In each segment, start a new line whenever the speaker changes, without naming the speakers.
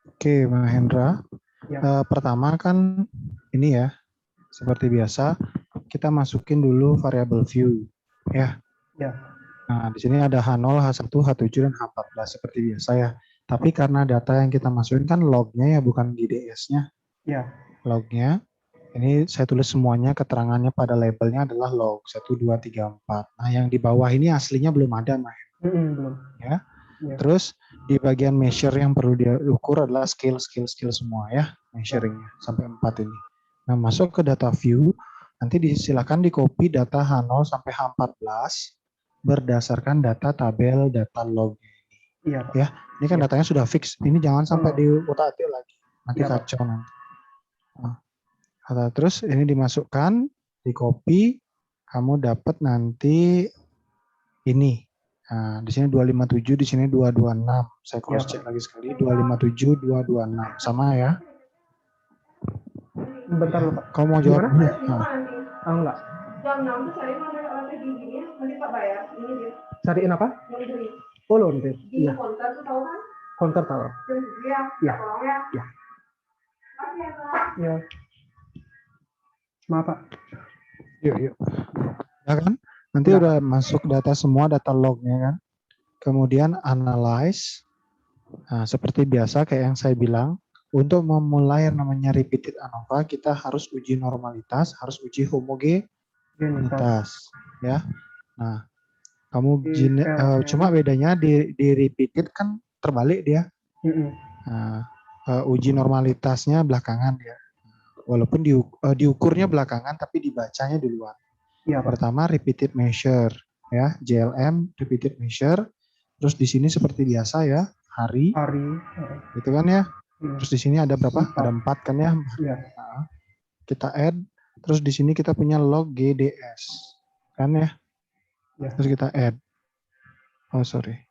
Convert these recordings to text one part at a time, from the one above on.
Oke, Mahendra.
Ya.
Pertama kan ini ya, seperti biasa kita masukin dulu variabel view, ya.
Ya.
Nah, di sini ada H0, H1, H7 dan H14 seperti biasa ya. Tapi karena data yang kita masukin kan lognya ya, bukan GDS-nya.
Ya.
Lognya. Ini saya tulis semuanya, keterangannya pada labelnya adalah log 1, 2, 3, 4. Nah, yang di bawah ini aslinya belum ada, Mahendra.
Belum.
Ya.
Ya.
Terus di bagian measure yang perlu diukur adalah skill semua ya, measuringnya sampai 4 ini. Nah, masuk ke data view, nanti silakan di copy data H0 sampai H14 berdasarkan data tabel data log ini.
Iya, Pak.
Ya, ini kan
Ya.
datanya sudah fix. Ini jangan sampai diutak-atik lagi. Nanti
Ya,
kacau nanti. Nah, terus ini dimasukkan, di copy, kamu dapat nanti ini. Nah, di sini 257, di sini 226. Saya cross check lagi sekali, 257, 226. Sama ya?
Bentar, Pak.
Kamu mau jawab dulu? Nah.
Enggak.
Jam 6 tuh cariin lantai giginya, nanti Pak bayar. Ini dia.
Cariin apa?
Laundry.
Oh, laundry.
Di
Iya.
konter tuh tahu kan?
Konter tahu.
Iya.
Iya.
Tolong ya.
Iya.
Makasih ya, Pak.
Ya. Maaf, Pak.
Yuk. Ya kan? Nanti
Ya.
udah masuk data semua, data lognya kan. Kemudian analyze. Nah, seperti biasa kayak yang saya bilang, untuk memulai yang namanya repeated ANOVA, kita harus uji normalitas, harus uji homogenitas. Ya. Nah, kamu cuma bedanya di repeated kan terbalik dia. Nah, uji normalitasnya belakangan ya. Walaupun diukurnya belakangan tapi dibacanya duluan.
Ya, Pak.
Pertama repeated measure ya, JLM repeated measure. Terus di sini seperti biasa ya, hari. Itu kan ya. Terus di sini ada berapa? 4. Ada 4 kan ya.
Ya.
Nah, kita add, terus di sini kita punya log GDS. Kan ya?
Ya.
Terus kita add. Oh, sorry.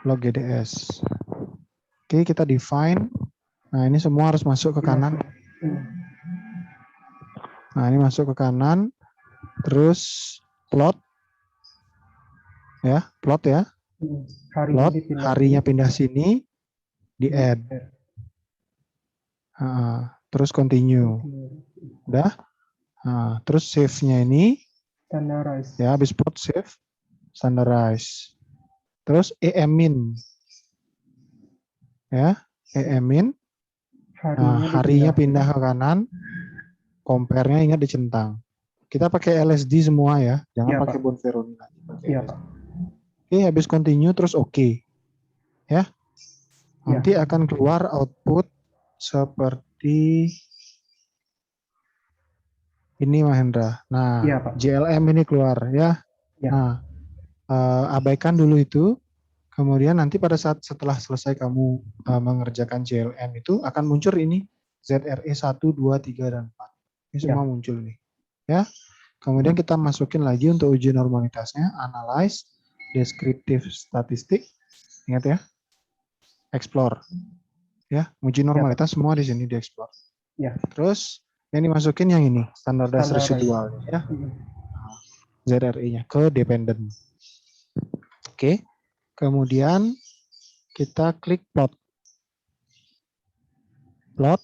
Log GDS. Oke, kita define. Nah, ini semua harus masuk ke kanan. Nah, ini masuk ke kanan. Terus plot. Ya, plot ya. Plot, harinya pindah sini. Di add. Terus continue. Udah. Nah, terus save-nya ini.
Standardize.
Ya, habis plot save. Standardize. Terus EM-in. Ya, EM-in. Nah, harinya pindah ke kanan. Compare-nya ingat dicentang. Kita pakai LSD semua ya. Jangan pakai Bonferroni lagi.
Iya, Pak.
Oke, habis continue terus oke. Ya. Nanti akan keluar output seperti ini, Mahendra. Nah,
ya, Pak.
JLM ini keluar ya.
Ya.
Nah, abaikan dulu itu. Kemudian nanti pada saat setelah selesai kamu mengerjakan JLM itu akan muncul ini ZRE 1, 2, 3, dan 4. Ini semua muncul nih. Ya. Kemudian kita masukin lagi untuk uji normalitasnya, analyze, descriptive statistik. Ingat ya. Explore. Ya, uji normalitas semua di sini di explore.
Ya.
Terus yang dimasukin yang ini, standardized residual ya. ZRE-nya ke dependent. Oke. Kemudian kita klik plot. Plot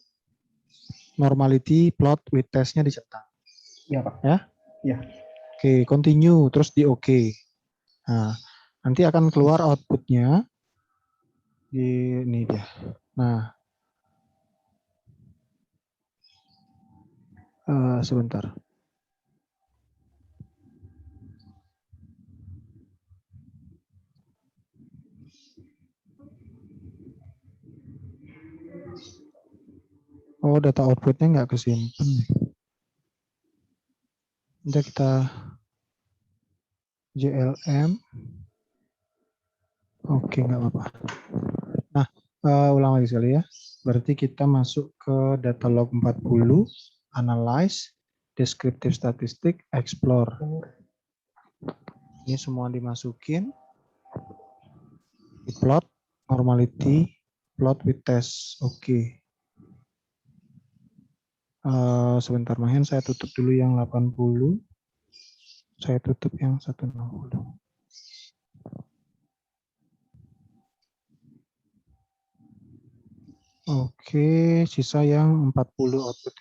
normality plot with test-nya dicentang.
Iya, Pak.
Ya?
Ya.
Oke, continue terus di oke. Nah, nanti akan keluar output-nya di ini dia. Nah, sebentar. Oh, data output-nya nggak kesimpan. Nanti kita JLM. Oke, nggak apa-apa. Nah, ulang lagi sekali ya. Berarti kita masuk ke data log 40, analyze, descriptive statistic, explore. Ini semua dimasukin. Di plot, normality, plot with test. Oke. Sebentar, Mahen, saya tutup dulu yang 80. Saya tutup yang 160. Oke, sisa yang 40 output.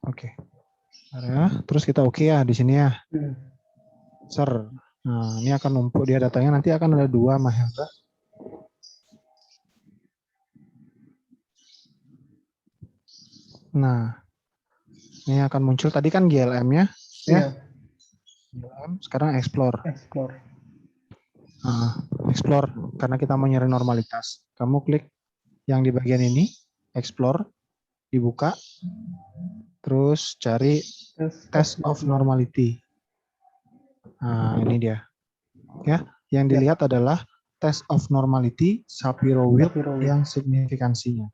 Oke. Bentar ya. Terus kita oke ya di sini ya. Ser. Nah, ini akan numpuk dia datanya. Nanti akan ada 2 Mahendra. Nah, ini akan muncul tadi kan GLM-nya. Ya.
Iya.
GLM, sekarang explore.
Explore.
Explore. Karena kita mau nyari normalitas. Kamu klik yang di bagian ini. Explore. Dibuka. Terus cari test of normality. Nah, ini dia. Ya, yang dilihat adalah test of normality Shapiro-Wilk yang signifikansinya.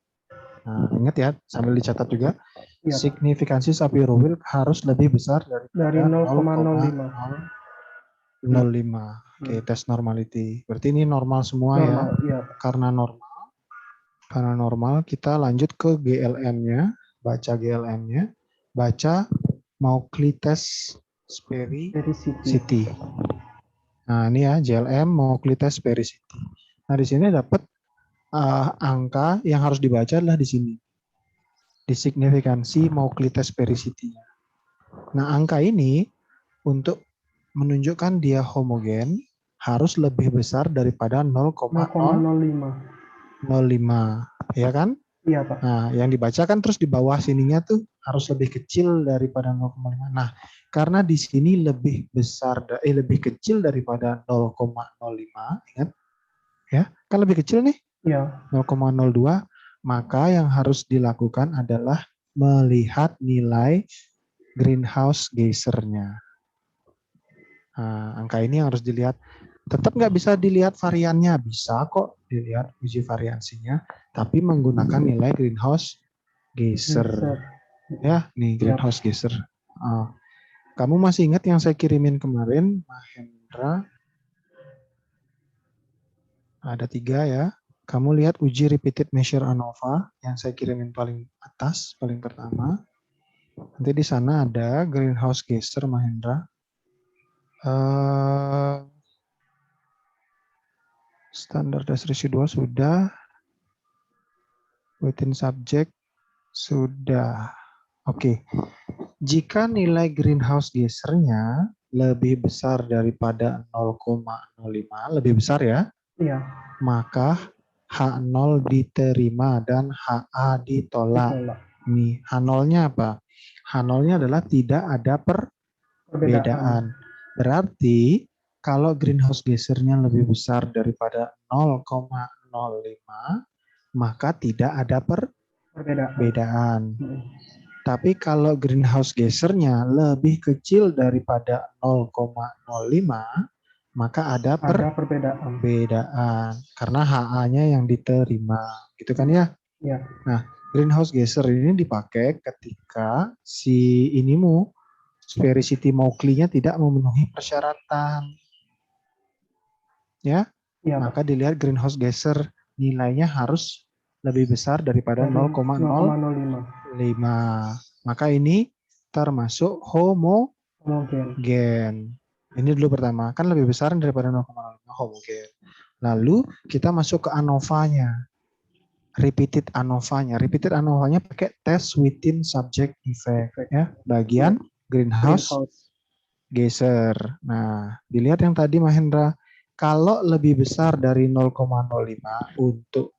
Nah, ingat ya, sambil dicatat juga,
Iya, Pak.
signifikansi Shapiro-Wilk harus lebih besar
Dari
dari
0,05.
0,05. Oke, test normality. Berarti ini normal semua
Normal,
ya.
iya.
Karena normal, kita lanjut ke GLM-nya, baca GLM-nya, baca Mauchly-Test Sphericity. Nah, ini ya GLM Mauchly-Test Sphericity. Nah, di sini dapat angka yang harus dibaca adalah di sini. Di signifikansi Mauchly-Test Sphericity-nya. Nah, angka ini untuk menunjukkan dia homogen harus lebih besar daripada 0,05. Ya kan?
Iya, Pak.
Nah, yang dibacakan terus di bawah sininya tuh harus lebih kecil daripada 0,5. Nah, karena di sini lebih besar lebih kecil daripada 0,05, ingat? Ya, kan lebih kecil nih.
Iya.
0,02, maka yang harus dilakukan adalah melihat nilai greenhouse geysernya. Nah, angka ini yang harus dilihat. Tetap nggak bisa dilihat variannya, bisa kok dilihat uji variansinya, tapi menggunakan nilai greenhouse geyser. Ya, nih greenhouse geyser. Kamu masih ingat yang saya kirimin kemarin, Mahendra? Ada 3 ya. Kamu lihat uji repeated measure ANOVA yang saya kirimin paling atas, paling pertama. Nanti di sana ada greenhouse geyser, Mahendra. Standar test residual sudah. Within subject sudah. Oke. Jika nilai greenhouse geysernya lebih besar daripada 0,05, lebih besar ya.
Iya.
Maka H0 diterima dan HA ditolak. Nih, H0-nya apa? H0-nya adalah tidak ada perbedaan. Berarti kalau greenhouse geysernya lebih besar daripada 0,05, maka tidak ada perbedaan. Tapi kalau greenhouse geysernya lebih kecil daripada 0,05, maka ada perbedaan. Karena HA-nya yang diterima. Gitu kan ya?
Iya.
Nah, greenhouse geyser ini dipakai ketika si inimu sphericity Mauchly-nya tidak memenuhi persyaratan. Ya? Maka dilihat greenhouse geyser nilainya harus lebih besar daripada 0,05. Maka ini termasuk homogen. Ini dulu pertama, kan lebih besar daripada 0,05 homogen. Lalu kita masuk ke ANOVA-nya. Repeated ANOVA-nya pakai test within subject effect ya, bagian greenhouse geyser. Nah, dilihat yang tadi Mahendra, kalau lebih besar dari 0,05 untuk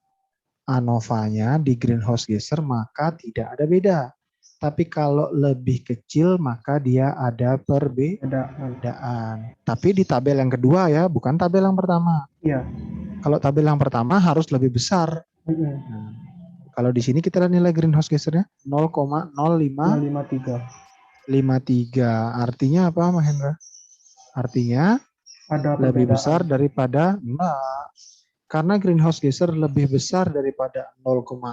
ANOVA-nya di greenhouse geyser maka tidak ada beda. Tapi kalau lebih kecil maka dia ada perbedaan. Tapi di tabel yang kedua ya, bukan tabel yang pertama.
Iya.
Kalau tabel yang pertama harus lebih besar. Nah, kalau di sini kita lihat nilai greenhouse geysernya 0,0553. Artinya apa, Mahendra? Artinya
ada
lebih besar daripada karena greenhouse geyser lebih besar daripada 0,05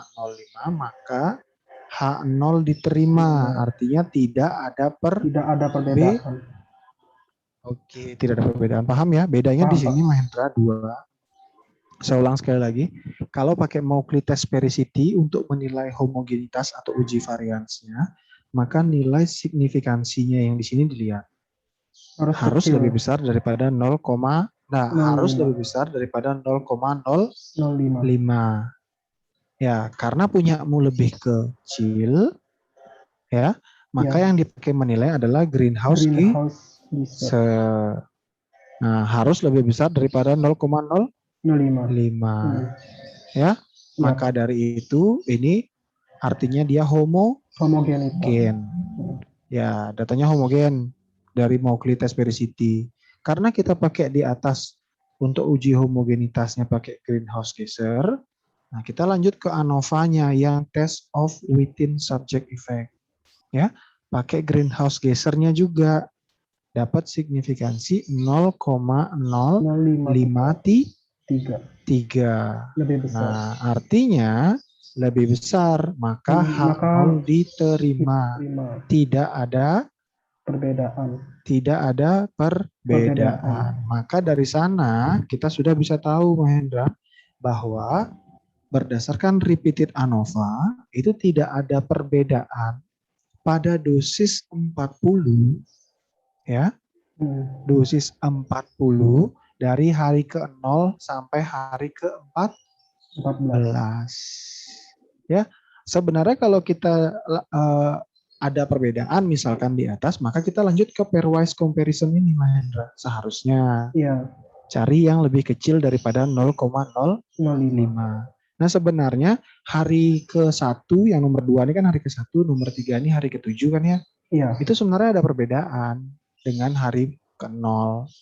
maka H0 diterima, artinya tidak ada perbedaan. Oke, tidak ada perbedaan. Paham ya? Bedanya di sini Mahendra 2. Saya ulang sekali lagi. Kalau pakai Mauchly-Test Sphericity untuk menilai homogenitas atau uji variansnya, maka nilai signifikansinya yang di sini dilihat harus lebih besar daripada 0,05. Ya, karena punyamu lebih kecil, ya, maka
Ya.
yang dipakai menilai adalah greenhouse
Greenhouse gas
gas. Nah, harus lebih besar daripada 0,05.
05.
Ya,
Iya,
maka
Pak.
dari itu ini artinya dia homogen.
Homogenitas.
Ya, datanya homogen dari Mauchly test sphericity. Karena kita pakai di atas untuk uji homogenitasnya pakai greenhouse gaser. Nah, kita lanjut ke ANOVA-nya yang test of within subject effect. Ya, pakai greenhouse gasernya juga dapat signifikansi 0,053.
0,53. Lebih besar.
Nah, artinya lebih besar, maka
Maka
H0 diterima.
diterima.
Tidak ada
perbedaan.
perbedaan. Maka dari sana kita sudah bisa tahu, Mahendra, bahwa berdasarkan repeated ANOVA itu tidak ada perbedaan pada dosis 40, ya, dosis 40 dari hari ke-0 sampai hari ke-14. Ya, sebenarnya kalau kita ada perbedaan misalkan di atas, maka kita lanjut ke pairwise comparison ini, Mahendra. Seharusnya cari yang lebih kecil daripada 0,05. Nah, sebenarnya hari ke-1 yang nomor 2 ini kan hari ke-1, nomor 3 ini hari ke-7 kan ya?
Iya.
Itu sebenarnya ada perbedaan dengan hari ke-0.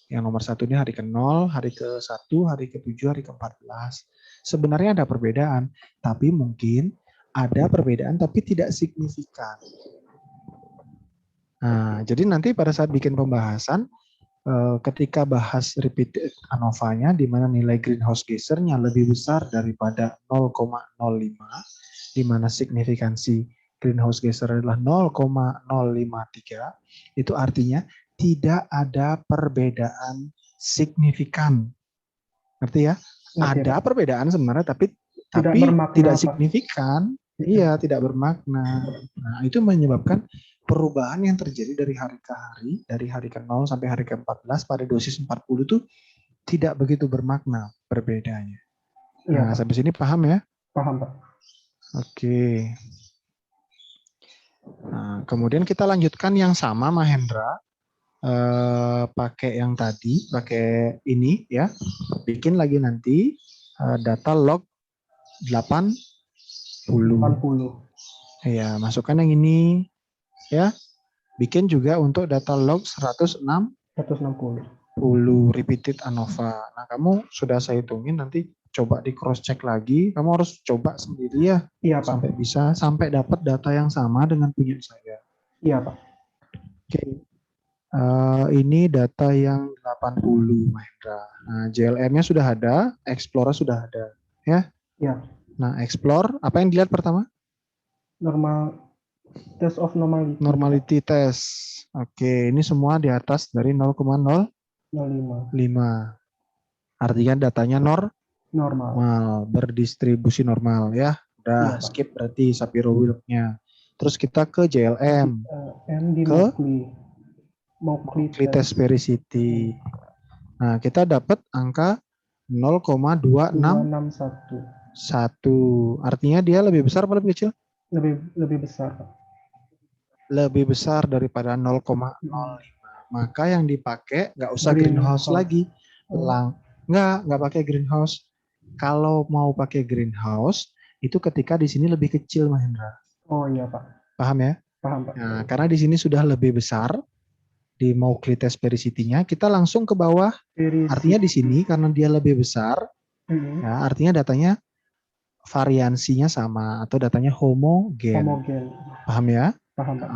Yang nomor 1 ini hari ke-0, hari ke-1, hari ke-7, hari ke-14. Sebenarnya ada perbedaan, tapi mungkin ada perbedaan tapi tidak signifikan. Nah, jadi nanti pada saat bikin pembahasan, ketika bahas repeated ANOVA-nya, di mana nilai greenhouse gasernya lebih besar daripada 0,05, di mana signifikansi greenhouse gaser adalah 0,053, itu artinya tidak ada perbedaan signifikan. Ngerti ya? Ada perbedaan sebenarnya, tapi tidak signifikan. Iya, tidak bermakna. Nah, itu menyebabkan perubahan yang terjadi dari hari ke hari, dari hari ke-0 sampai hari ke-14 pada dosis 40 itu tidak begitu bermakna perbedaannya. Nah, sampai sini paham ya?
Paham, Pak.
Oke. Nah, kemudian kita lanjutkan yang sama, Mahendra. Pakai yang tadi, pakai ini ya. Bikin lagi nanti data log 80. Ya, masukkan yang ini ya. Bikin juga untuk data log 160 repeated ANOVA. Nah, kamu sudah saya hitungin, nanti coba di cross check lagi. Kamu harus coba sendiri ya.
Iya, Pak.
Sampai bisa, sampai dapat data yang sama dengan punya saya.
Iya, Pak.
Oke. Ini data yang 80, Mahendra. Nah, JLM-nya sudah ada, Explorer sudah ada, ya.
Ya.
Nah, Explore, apa yang dilihat pertama?
Test of normality.
Normality test. Oke, ini semua di atas dari 0,05. Artinya datanya normal, berdistribusi normal ya. Udah skip berarti Shapiro-Wilk-nya. Terus kita ke JLM. Ke Mauchly test sphericity. Nah, kita dapat angka 0,2661. Artinya dia lebih besar atau lebih kecil?
Lebih besar.
Lebih besar daripada 0,05. Maka yang dipakai nggak usah greenhouse lagi. Nggak pakai greenhouse. Kalau mau pakai greenhouse, itu ketika di sini lebih kecil, Mahendra.
Oh iya, Pak.
Paham ya?
Paham, Pak.
Nah, karena di sini sudah lebih besar, di Mauchly test sphericity-nya, kita langsung ke bawah. Artinya di sini karena dia lebih besar, ya, artinya datanya variansinya sama atau datanya homogen. Paham ya?
Paham, Pak.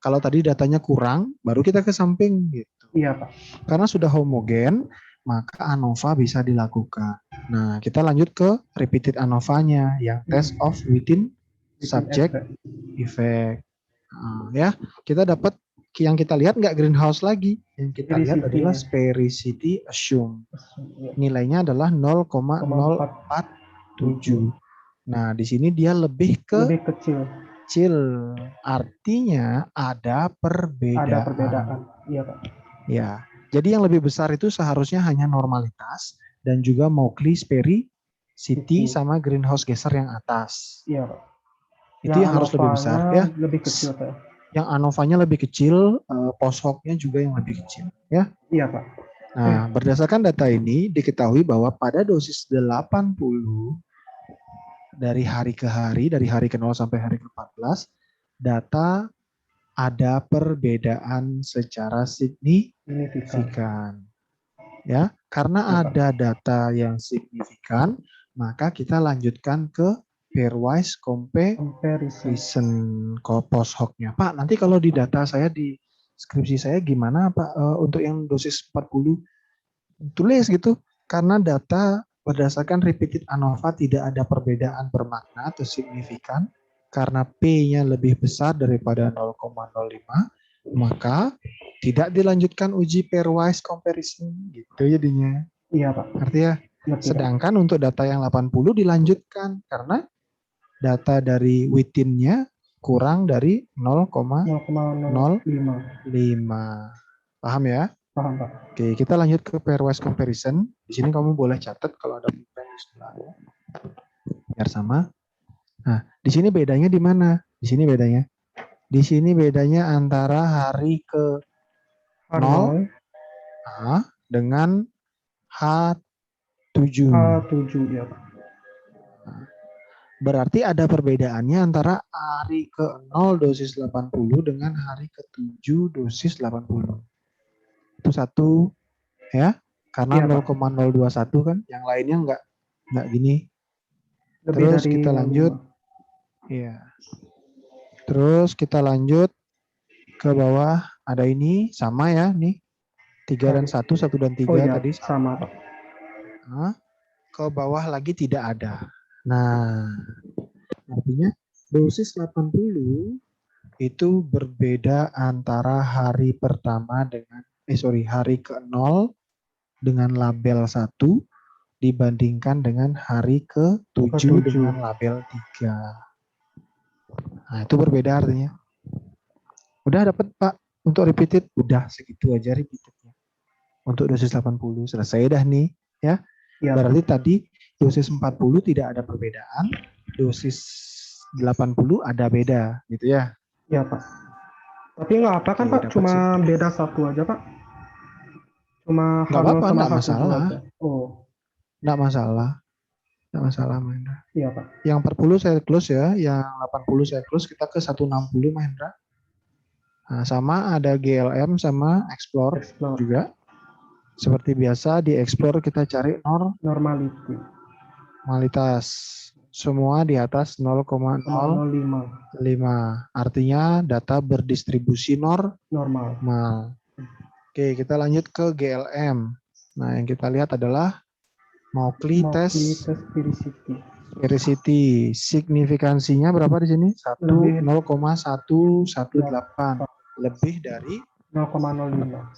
Kalau tadi datanya kurang, baru kita ke samping gitu.
Iya, Pak.
Karena sudah homogen, maka ANOVA bisa dilakukan. Nah, kita lanjut ke repeated ANOVA-nya yang test of within subject effect. Ya, kita dapat yang kita lihat nggak greenhouse lagi. Yang kita lihat adalah sphericity assume. Nilainya adalah 0,047. Nah, di sini dia lebih kecil. Artinya ada perbedaan.
Iya, Pak.
Ya. Jadi yang lebih besar itu seharusnya hanya normalitas dan juga Mauchly CT
CT.
sama greenhouse gaser yang atas.
Iya, Pak.
Itu yang harus lebih besar ya.
Lebih kecil, Pak.
Yang ANOVA-nya lebih kecil, post hoc-nya juga yang lebih kecil ya.
Iya, Pak.
Nah, berdasarkan data ini diketahui bahwa pada dosis 80 dari hari ke hari, dari hari ke-0 sampai hari ke-14, data ada perbedaan secara signifikan. Ya, karena ada data yang signifikan, maka kita lanjutkan ke pairwise comparison post hoc-nya. Pak, nanti kalau di data saya di skripsi saya gimana Pak untuk yang dosis 40? Tulis gitu, karena data berdasarkan repeated ANOVA tidak ada perbedaan bermakna atau signifikan, karena P-nya lebih besar daripada 0,05, maka tidak dilanjutkan uji pairwise comparison gitu jadinya.
Iya, Pak.
Artinya, sedangkan untuk data yang 80 dilanjutkan karena data dari within-nya kurang dari 0,05. Paham ya?
Paham, Pak.
Oke, kita lanjut ke pairwise comparison. Di sini kamu boleh catat kalau ada pulpen di sebelahnya. Biar sama. Nah, di sini bedanya di mana? Di sini bedanya. Di sini bedanya antara hari ke 0 dengan H7.
H7 ya, Pak.
Berarti ada perbedaannya antara hari ke-0 dosis 80 dengan hari ke-7 dosis 80. Itu satu ya, karena 0,021 kan, yang lainnya enggak gini. Terus kita lanjut. Iya. Terus kita lanjut ke bawah, ada ini sama ya nih. 3 dan 1, 1 dan 3 tadi
sama, Pak.
Nah, ke bawah lagi tidak ada. Nah, artinya dosis 80 itu berbeda antara hari pertama dengan hari ke-0 dengan label 1 dibandingkan dengan hari ke-7 dengan label 3. Nah, itu berbeda artinya. Udah dapat Pak untuk repeated? Udah segitu aja repeatednya. Untuk dosis 80 selesai dah nih ya. Berarti tadi dosis 40 tidak ada perbedaan, dosis 80 ada beda gitu ya.
Iya, Pak. Tapi nggak apa kan Pak, cuma beda satu aja Pak. Cuma
nggak apa-apa, nggak masalah.
Aja. Oh.
Nggak masalah. Nggak masalah Mahendra.
Iya Pak.
Yang 40 saya close ya, yang 80 saya close, kita ke 160 Mahendra. Nah, sama ada GLM sama Explore juga. Seperti biasa di Explore kita cari normalitas. Semua di atas 0,05. Artinya data berdistribusi normal. Oke, kita lanjut ke GLM. Nah, yang kita lihat adalah Mauchly test sphericity. Signifikansinya berapa di sini? 0,118. Lebih dari 0,05.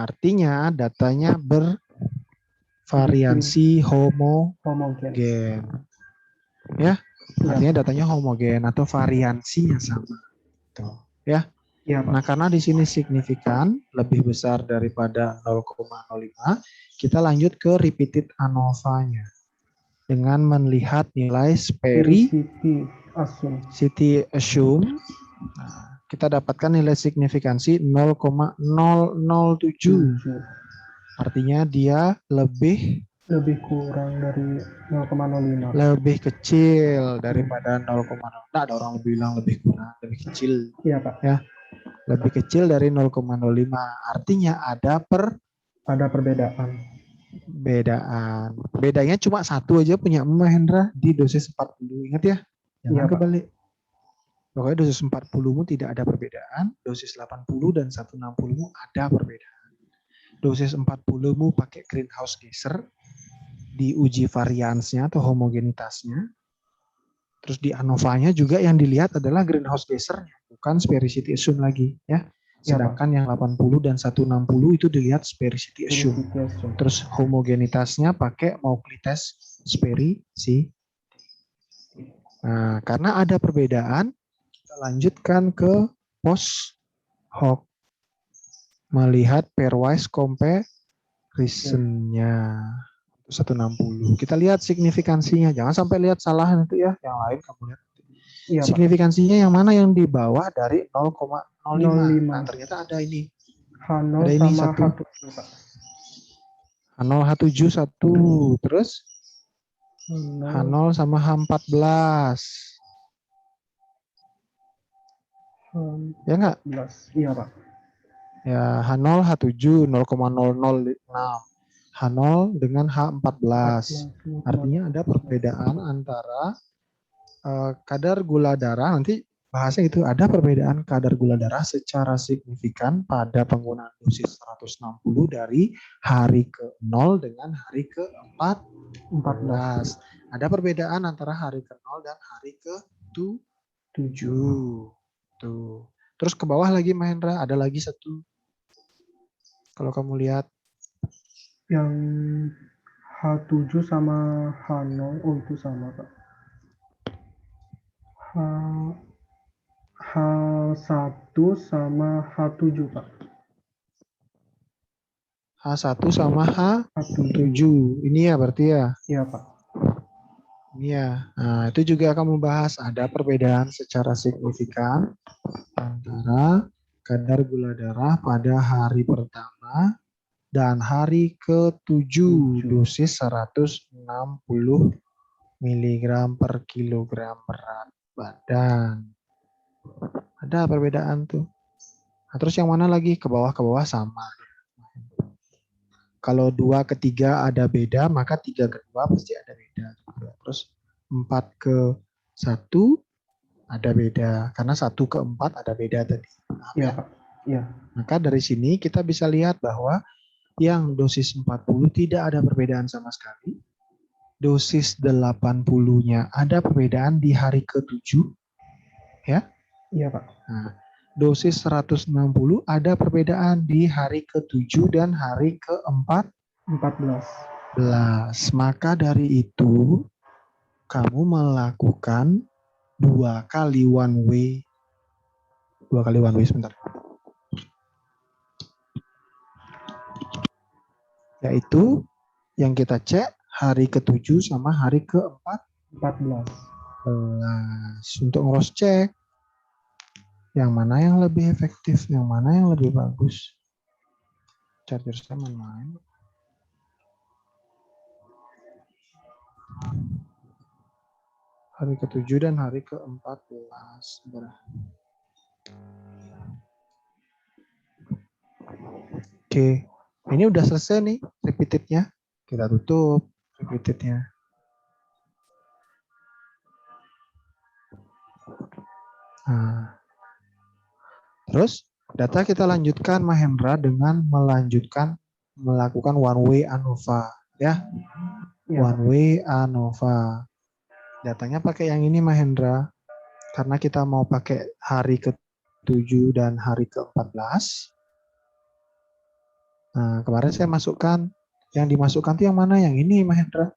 Artinya datanya bervariansi homogen. Ya, artinya datanya homogen atau variansinya sama. Tuh, ya. Nah, karena di sini signifikan lebih besar daripada 0,05, kita lanjut ke repeated ANOVA-nya dengan melihat nilai sphericity assume. Nah, kita dapatkan nilai signifikansi 0,007. Artinya dia lebih
kurang dari 0,05.
Lebih kecil daripada 0,0. Nah, ada orang bilang lebih kurang, lebih kecil.
Iya, Pak.
Ya. Lebih kecil dari 0,05. Artinya ada
perbedaan.
Bedanya cuma satu aja punya Mahendra di dosis 40. Ingat ya? Jangan kebalik. Pokoknya dosis 40-mu tidak ada perbedaan, dosis 80 dan 160-mu ada perbedaan. Dosis 40-mu pakai greenhouse gaser, diuji variansnya atau homogenitasnya. Terus di ANOVA-nya juga yang dilihat adalah greenhouse gasernya, bukan sphericity assume lagi ya. Sedangkan yang 80 dan 160 itu dilihat sphericity assume. Terus homogenitasnya pakai Mauchly test sphericity. Nah, karena ada perbedaan, kita lanjutkan ke post hoc. Melihat pairwise comparison-nya. 160. Kita lihat signifikansinya. Jangan sampai lihat salah nanti ya. Yang lain kamu lihat.
Iya, Pak.
Signifikansinya yang mana yang di bawah dari 0,05.
0,5.
Nah, ternyata ada ini.
H0
Ada ini
sama
satu.
H7, Pak.
H0 H7 1. Terus H0 sama H14. Ya enggak?
Iya, Pak.
Ya, H0 H7 0,006. H0 dengan H14. Artinya ada perbedaan antara kadar gula darah, nanti bahasnya itu ada perbedaan kadar gula darah secara signifikan pada penggunaan dosis 160 dari hari ke-0 dengan hari ke-14. Ada perbedaan antara hari ke-0 dan hari ke-7. Tuh. Terus ke bawah lagi Mahendra, ada lagi satu. Kalau kamu lihat.
Yang H7 sama H0, oh itu sama, Pak. H1 sama H7, Pak.
H1 sama H7. Ini ya berarti ya?
Iya, Pak.
Ini ya. Nah, itu juga akan membahas ada perbedaan secara signifikan antara kadar gula darah pada hari pertama dan hari ke-7 dosis 160 mg per kilogram berat badan. Ada perbedaan tuh. Nah, terus yang mana lagi? Ke bawah sama. Kalau 2 ke 3 ada beda, maka 3 ke 2 pasti ada beda. Terus 4 ke 1 ada beda. Karena 1 ke 4 ada beda tadi.
Iya, Pak. Iya.
Maka dari sini kita bisa lihat bahwa yang dosis 40 tidak ada perbedaan sama sekali. Dosis 80-nya ada perbedaan di hari ke-7. Ya?
Iya, Pak.
Nah, dosis 160 ada perbedaan di hari ke-7 dan hari ke-14. Maka dari itu kamu melakukan 2 kali one way. 2 kali one way sebentar. Yaitu yang kita cek hari ke-7 sama hari ke-14. Untuk cross check yang mana yang lebih efektif, yang mana yang lebih bagus. Charger saya main. Hari ke-7 dan hari ke-14. Oke, ini udah selesai nih repeatednya. Kita tutup repeatednya. Nah, terus data kita lanjutkan Mahendra dengan melakukan one way ANOVA ya. One way ANOVA. Datanya pakai yang ini Mahendra. Karena kita mau pakai hari ke-7 dan hari ke-14. Nah, kemarin saya masukkan yang dimasukkan itu yang mana? Yang ini Mahendra.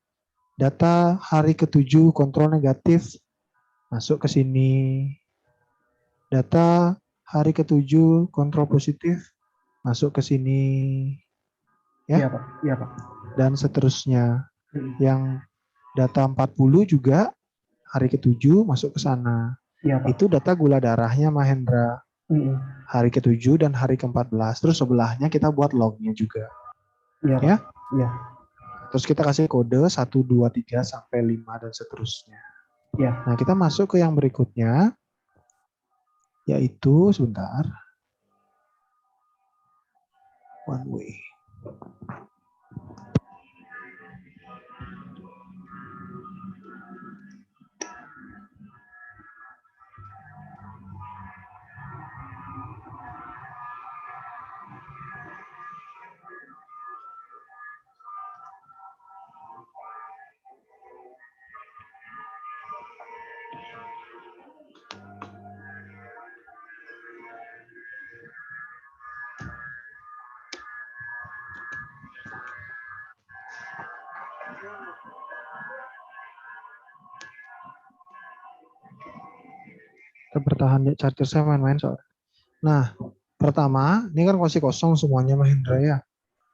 Data hari ke-7 kontrol negatif masuk ke sini. Data hari ke-7 kontrol positif masuk ke sini. Ya?
Iya, Pak. Iya, Pak. Dan
seterusnya. Yang data 40 juga hari ke-7 masuk ke sana. Iya, Pak. Itu data gula darahnya Mahendra. Hari ke-7 dan hari ke-14. Terus sebelahnya kita buat lognya juga. Iya, ya?
Iya.
Terus kita kasih kode 1, 2, 3, sampai 5 dan seterusnya.
Iya.
Nah, kita masuk ke yang berikutnya. Yaitu, sebentar. One way. Kita bertahan ya, charger saya main-main soalnya. Nah, pertama, ini kan masih kosong semuanya Mahendra ya.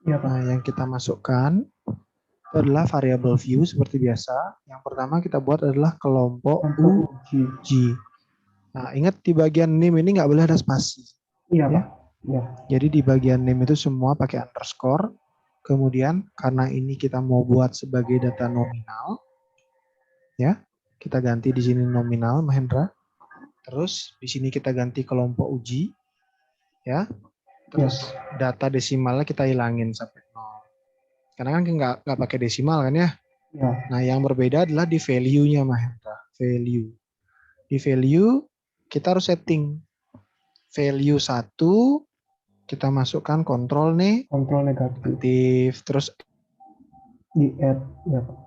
Iya, Pak.
Nah, yang kita masukkan Itu adalah variabel view seperti biasa. Yang pertama kita buat adalah kelompok
Kelompok uji.
uji. Nah, ingat di bagian name ini nggak boleh ada spasi.
Iya,
Ya.
Pak. Iya.
Jadi di bagian name itu semua pakai underscore. Kemudian karena ini kita mau buat sebagai data nominal, ya, kita ganti di sini nominal, Mahendra. Terus di sini kita ganti kelompok uji, ya. Terus data desimalnya kita hilangin sampai 0. Karena kan nggak pakai desimal kan ya.
Iya.
Nah yang berbeda adalah di value-nya Mahendra. Value. Di value kita harus setting. Value 1 kita masukkan kontrol nih.
Kontrol negatif.
Negatif. Terus
Di add. Ya, Pak.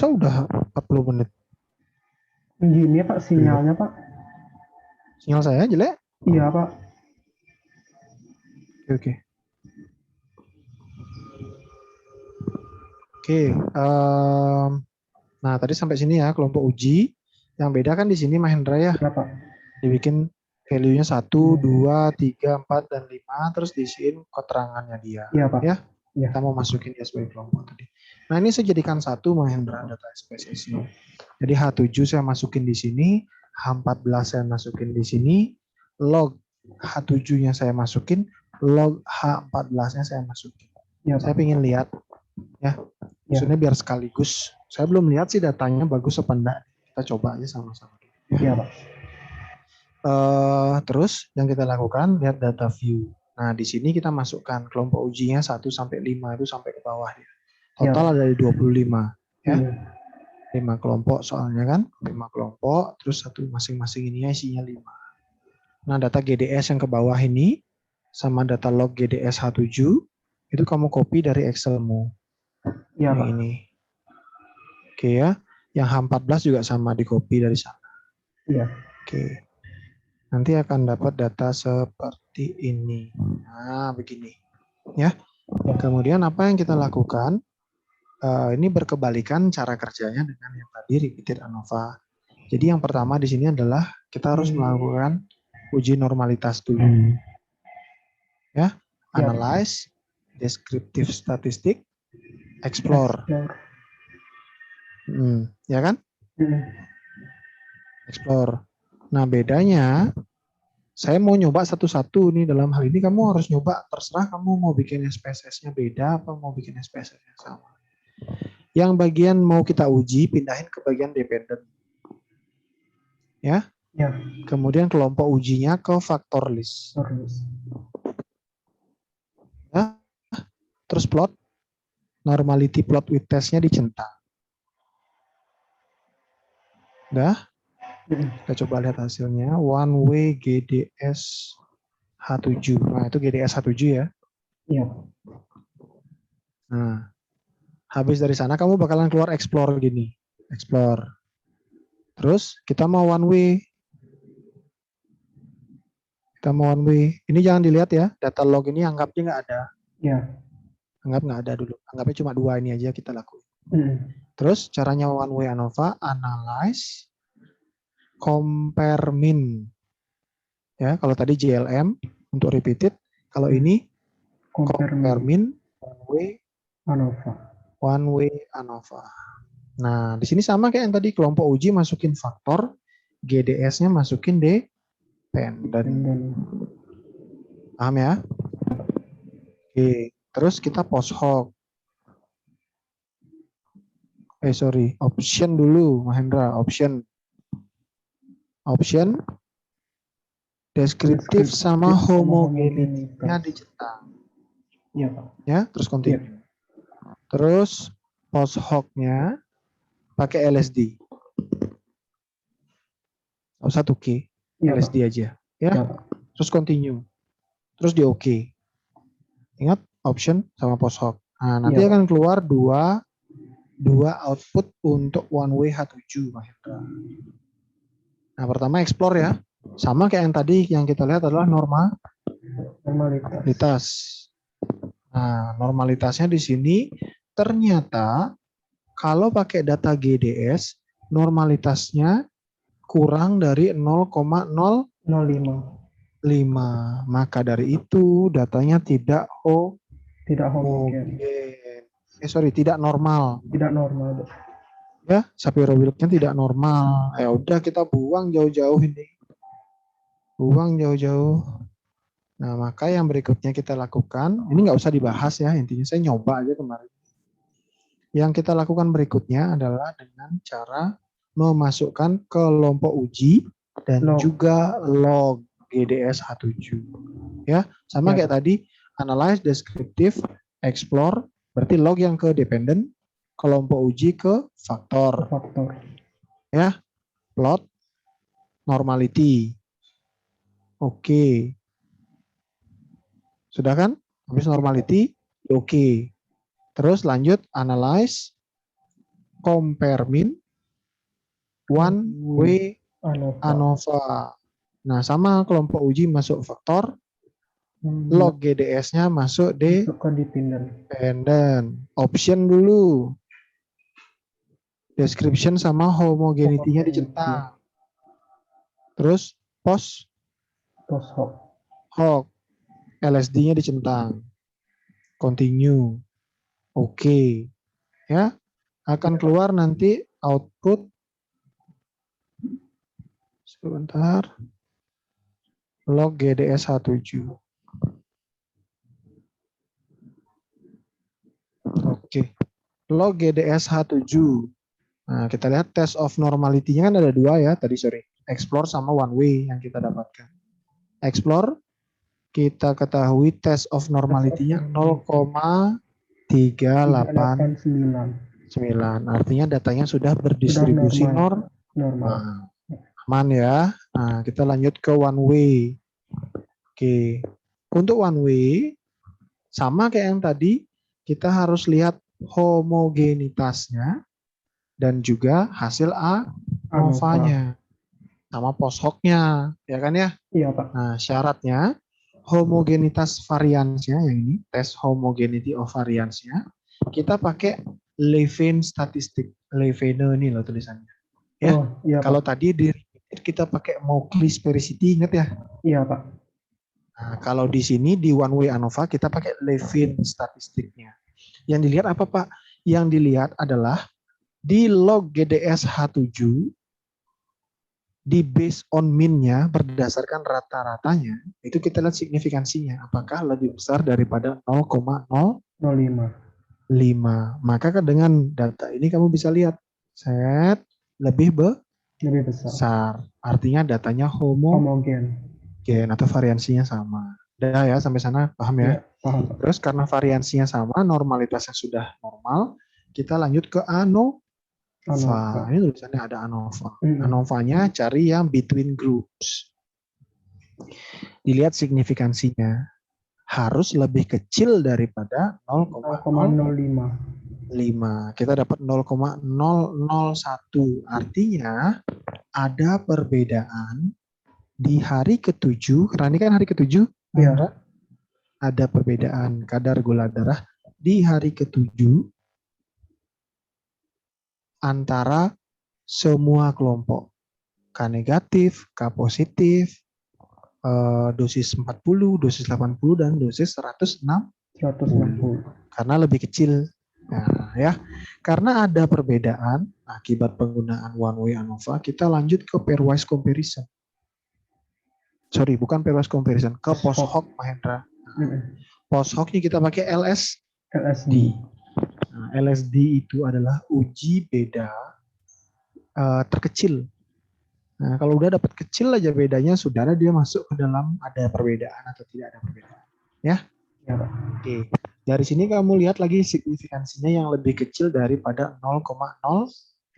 masa udah 40 menit.
Gini, Pak, sinyalnya, Pak.
Sinyal saya jelek?
Iya, Pak.
Oke. Oke. Nah tadi sampai sini ya kelompok uji. Yang beda kan di sini Mahendra ya.
Iya, Pak.
Dibikin value-nya 1, 2, 3, 4, dan 5. Terus diisiin keterangannya dia.
Iya, Pak.
Ya.
Iya.
Kita mau masukin dia sebagai kelompok tadi. Nah ini saya jadikan 1 Mahendra data SPSS-nya. Jadi H7 saya masukin di sini. H14 saya masukin di sini. Log H7-nya saya masukin. Log H14-nya saya masukin.
Iya,
Saya
Pak.
ingin lihat ya. Maksudnya biar sekaligus. Saya belum lihat sih datanya bagus apa enggak. Kita coba aja sama-sama.
Iya, Pak.
Terus yang kita lakukan lihat data view. Nah, di sini kita masukkan kelompok ujinya 1 sampai 5 itu sampai ke bawah ya. Total ada 25 ya. 5 kelompok soalnya kan, 5 kelompok terus satu masing-masing ininya isinya 5. Nah, data GDS yang ke bawah ini sama data log GDS H7 itu kamu copy dari Excelmu.
Iya,
Yang
Pak.
ini. Oke ya. Yang H14 juga sama di copy dari sana.
Iya.
Oke. Nanti akan dapat data seperti ini. Nah, begini. Ya. Kemudian apa yang kita lakukan? Ini berkebalikan cara kerjanya dengan yang tadi repeated ANOVA. Jadi yang pertama di sini adalah kita harus melakukan uji normalitas dulu. Ya. Analyze, descriptive statistic, explore. Ya kan? Explore. Nah, bedanya saya mau nyoba satu-satu nih dalam hal ini kamu harus nyoba terserah kamu mau bikin SPSS-nya beda apa mau bikin SPSS-nya sama. Yang bagian mau kita uji pindahin ke bagian dependent. Ya.
Ya.
Kemudian kelompok ujinya ke factor list. Ya. Terus plot normality plot with test-nya dicentang. Udah? Kita coba lihat hasilnya. One way GDS H7. Nah, itu GDS H7 ya.
Iya.
Nah, habis dari sana kamu bakalan keluar explore gini. Explore. Terus kita mau one way. Kita mau one way. Ini jangan dilihat ya. Data log ini anggapnya nggak ada.
Iya.
Anggap nggak ada dulu. Anggapnya cuma 2 ini aja kita lakuin. Terus caranya one way ANOVA, analyze, compare min. Ya, kalau tadi JLM untuk repeated, kalau ini
Compare
compare
min
min
ANOVA.
one way ANOVA. Nah, di sini sama kayak yang tadi, kelompok uji masukin faktor, GDS-nya masukin dependent.
Dan
Paham ya? Oke, terus kita post hoc. Option dulu, Mahendra, option. Option deskriptif sama homogenitinya dicentang.
Iya, Pak.
Ya, terus continue. Terus post hoc-nya pakai LSD. Nggak usah 2K,
Iya,
LSD
Pak.
aja.
Iya,
Ya,
Pak.
terus continue. Terus di OK. Ingat option sama post hoc. Nah, nanti
Iya,
akan keluar dua output untuk one way H7, Mahendra. Nah, pertama explore ya. Sama kayak yang tadi yang kita lihat adalah normalitas. Nah, normalitasnya di sini ternyata kalau pakai data GDS, normalitasnya kurang dari 0,05.
05.
Maka dari itu datanya tidak
Tidak homogen.
tidak normal.
Tidak normal.
Ya, Shapiro Wilk-nya tidak normal. Ya udah kita buang jauh-jauh ini. Buang jauh-jauh. Nah, maka yang berikutnya kita lakukan, ini nggak usah dibahas ya, intinya saya nyoba aja kemarin. Yang kita lakukan berikutnya adalah dengan cara memasukkan kelompok uji dan juga log GDS H7. Ya, sama kayak tadi, analyze, deskriptif, explore, berarti log yang ke dependent, kelompok uji ke faktor. Ya, plot, normality. Oke. Sudah kan? Habis normality, oke. Terus lanjut analyze, compare min, one way ANOVA. Nah, sama kelompok uji masuk faktor, log GDS-nya masuk dependent. Option dulu. Description sama homogenity-nya dicentang. Terus post hoc. LSD-nya dicentang. Continue. Oke. Ya. Akan keluar nanti output. Sebentar. Log GDS H7. Oke. Log GDS H7. Nah, kita lihat test of normality-nya kan ada dua ya. Explore sama one way yang kita dapatkan. Explore, kita ketahui test of normality-nya 0,389. Artinya datanya sudah berdistribusi normal. Aman ya. Nah, kita lanjut ke one way. Oke. Untuk one way, sama kayak yang tadi, kita harus lihat homogenitasnya dan juga hasil ANOVA-nya. Sama post hoc-nya, ya kan ya?
Iya, Pak.
Nah, syaratnya homogenitas variansnya yang ini, tes homogeneity of variance-nya, kita pakai Levene statistik. Levene ini loh tulisannya. Ya.
Iya,
kalau
Pak.
tadi kita pakai Mauchly sphericity, ingat ya?
Iya, Pak.
Nah, kalau di sini di one way ANOVA kita pakai Levene statistiknya. Yang dilihat apa, Pak? Yang dilihat adalah di log GDS H7 di based on min-nya berdasarkan rata-ratanya, itu kita lihat signifikansinya. Apakah lebih besar daripada 0,005. Maka dengan data ini kamu bisa lihat set lebih besar. Artinya datanya homogen atau variansinya sama. Udah ya, sampai sana paham ya?
Paham.
Terus karena variansinya sama, normalitasnya sudah normal, kita lanjut ke ANOVA. Ini tulisannya ada ANOVA. ANOVA-nya cari yang between groups. Dilihat signifikansinya. Harus lebih kecil daripada 0,05. Kita dapat 0,001. Artinya ada perbedaan di hari ke-7. Karena ini kan hari ke-7.
Iya.
Ada perbedaan kadar gula darah di hari ke-7 antara semua kelompok. K negatif, K positif, dosis 40, dosis 80, dan dosis 160
160.
karena lebih kecil. Nah, ya, karena ada perbedaan akibat penggunaan one way ANOVA, kita lanjut ke pairwise comparison. Sorry, bukan pairwise comparison, ke post hoc Mahendra. Post hoc-nya kita pakai
LSD.
Nah, LSD itu adalah uji beda terkecil. Nah, kalau udah dapat kecil aja bedanya, saudara dia masuk ke dalam ada perbedaan atau tidak ada perbedaan. Ya?
Ya, Pak.
Oke. Dari sini kamu lihat lagi signifikansinya yang lebih kecil daripada 0,05.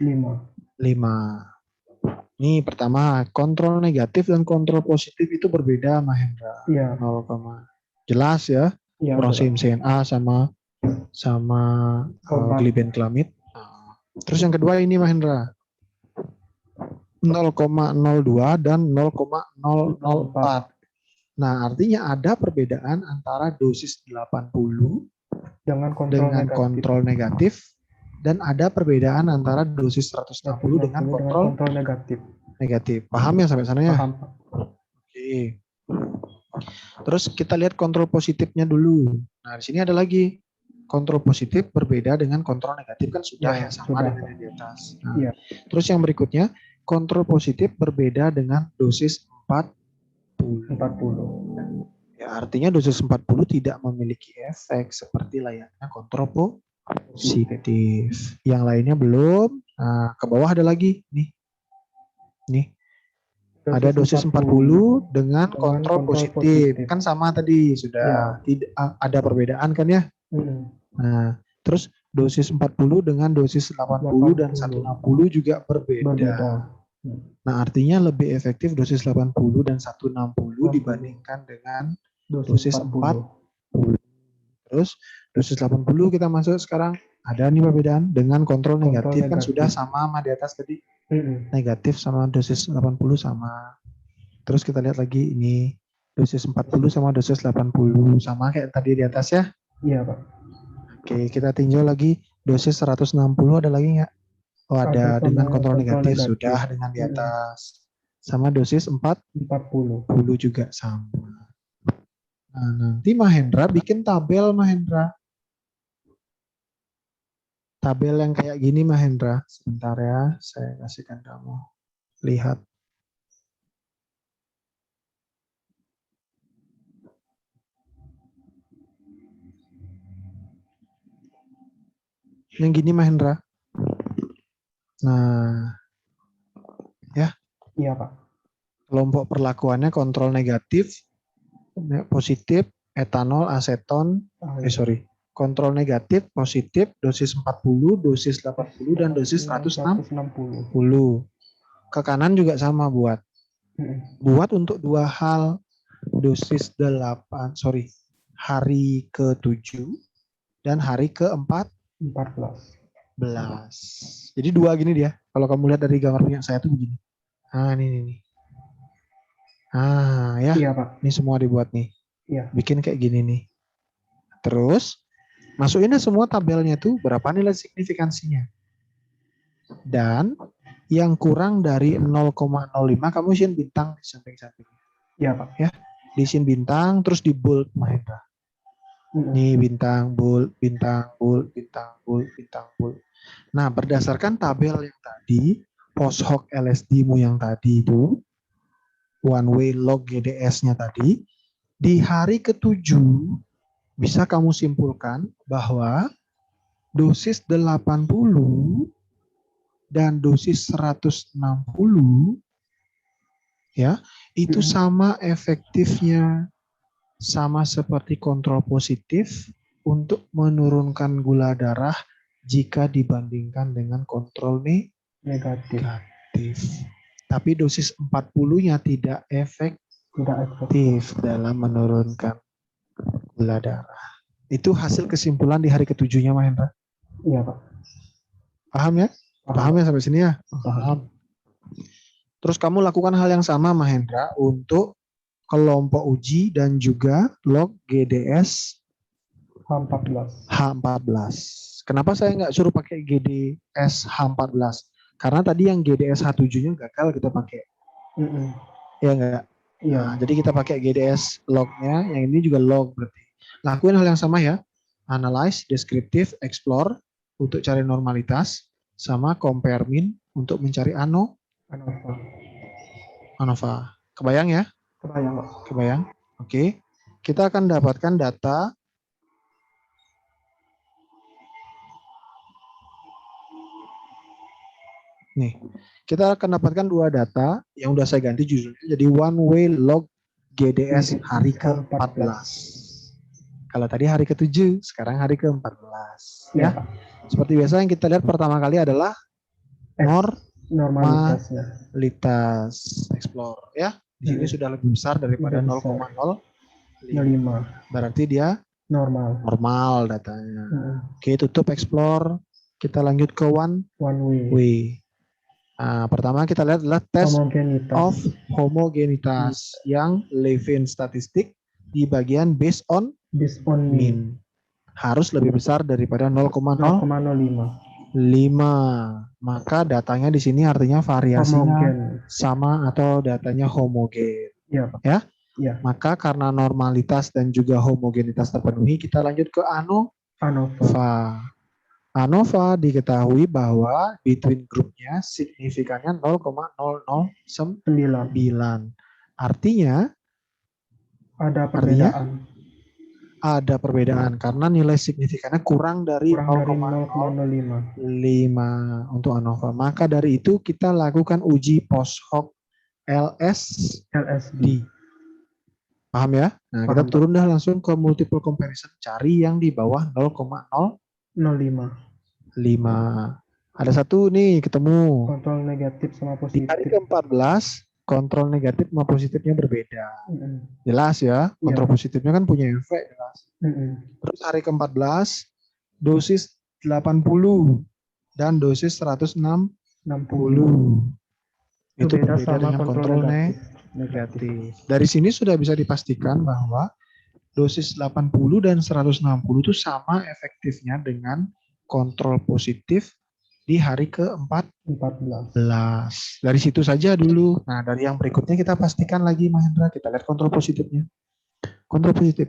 Ini pertama, kontrol negatif dan kontrol positif itu berbeda, Mahendra.
Iya.
0, jelas ya.
Iya.
Prosim CNA sama glibenclamid. Terus yang kedua ini Mahendra. 0,02 dan 0,004. Nah, artinya ada perbedaan antara dosis 80
dengan
kontrol negatif dan ada perbedaan antara dosis 160 dengan kontrol negatif. Paham ya sampai sana ya?
Paham.
Oke. Terus kita lihat kontrol positifnya dulu. Nah, di sini ada lagi kontrol positif berbeda dengan kontrol negatif kan sudah ya sama dengan yang di atas. Nah, terus yang berikutnya kontrol positif berbeda dengan dosis 40. Ya, artinya dosis 40 tidak memiliki efek seperti layaknya kontrol positif. Yang lainnya belum. Nah, ke bawah ada lagi nih. Ada dosis 40 dengan kontrol positif. Kan sama tadi sudah tidak ada perbedaan kan ya? Nah, terus dosis 40 dengan dosis 80 dan 160 juga berbeda. Nah, artinya lebih efektif dosis 80 dan 160 dibandingkan dengan dosis 40. Terus dosis 80 kita masuk sekarang. Ada nih perbedaan dengan kontrol negatif kan sudah sama di atas tadi. Negatif sama dosis 80 sama. Terus kita lihat lagi ini dosis 40 sama dosis 80 sama kayak tadi di atas ya.
Iya, Pak.
Oke, kita tinjau lagi dosis 160 ada lagi nggak? Oh, ada dengan kontrol negatif sudah dengan di atas. Sama dosis 40 juga sama. Nah, nanti Mahendra bikin tabel Mahendra. Tabel yang kayak gini Mahendra. Sebentar ya, saya kasihkan kamu. Lihat. Yang gini Mahendra. Nah, ya.
Iya, Pak.
Kelompok perlakuannya kontrol negatif, positif, etanol, aseton, kontrol negatif, positif, dosis 40, dosis 80, dan dosis 160. Ke kanan juga sama buat untuk dua hal, dosis hari ke-7 dan hari ke-14. Jadi dua gini dia. Kalau kamu lihat dari gambar punya saya tuh begini. Nah, ini. Ah, ya.
Iya, Pak.
Ini semua dibuat nih.
Iya.
Bikin kayak gini nih. Terus masukinnya semua tabelnya tuh berapa nilai signifikansinya. Dan yang kurang dari 0,05 kamu isiin bintang di samping-sampingnya.
Iya, Pak.
Ya. Diisiin bintang terus di bold Mahendra. Nih bintang, bold, bintang, bold, bintang, bold, bintang, bold. Nah, berdasarkan tabel yang tadi, post hoc LSD-mu yang tadi itu, one way log GDS-nya tadi, di hari ke-7 bisa kamu simpulkan bahwa dosis 80 dan dosis 160 ya, itu sama efektifnya, sama seperti kontrol positif untuk menurunkan gula darah jika dibandingkan dengan kontrol negatif. Tapi dosis 40-nya tidak efektif dalam menurunkan gula darah. Itu hasil kesimpulan di hari ke-7-nya Mahendra.
Iya, Pak.
Paham ya? Paham ya sampai sini ya?
Paham.
Terus kamu lakukan hal yang sama Mahendra untuk kelompok uji dan juga log GDS H14. Kenapa saya nggak suruh pakai GDS H14? Karena tadi yang GDS H7-nya gagal kita pakai. Ya enggak?
Iya.
Nah, jadi kita pakai GDS log-nya, yang ini juga log berarti. Lakuin hal yang sama ya. Analyze, descriptive, explore untuk cari normalitas, sama compare mean untuk mencari
ANOVA.
ANOVA. Kebayang ya?
Kebayang, Pak.
Kebayang? Oke. Kita akan dapatkan data nih. Kita akan dapatkan dua data yang udah saya ganti judulnya jadi one way log GDS hari ke-14. Kalau tadi hari ke-7, sekarang hari ke-14
Iya,
ya.
Pak.
Seperti biasa yang kita lihat pertama kali adalah
Normalitasnya.
normalitas explore ya. Di sini sudah lebih besar daripada
Sudah besar.
0,05. Berarti dia normal datanya. Oke, tutup explore. Kita lanjut ke one way. Nah, pertama kita lihat adalah test of homogenitas yang Levin statistik di bagian based on mean. Harus lebih besar daripada 0,05. Maka datanya di sini artinya variasinya sama atau datanya homogen. Ya. Maka karena normalitas dan juga homogenitas terpenuhi, kita lanjut ke ANOVA. ANOVA diketahui bahwa between grupnya signifikannya 0,009. Artinya ada perbedaan karena nilai signifikannya kurang dari 0,05 untuk ANOVA. Maka dari itu kita lakukan uji post hoc LSD. Paham ya? Nah, kita turun dah langsung ke multiple comparison, cari yang di bawah 0,005. Ada satu nih ketemu.
Kontrol negatif sama positif.
Di hari ke-14, kontrol negatif sama positifnya berbeda. Jelas ya, kontrol positifnya kan punya efek jelas. Terus hari ke-14, dosis 80 dan dosis 160. Itu berbeda dengan kontrol negatif. Dari sini sudah bisa dipastikan bahwa dosis 80 dan 160 itu sama efektifnya dengan kontrol positif di hari ke-14. Dari situ saja dulu. Nah, dari yang berikutnya kita pastikan lagi, Mahendra. Kita lihat kontrol positifnya. Kontrol positif.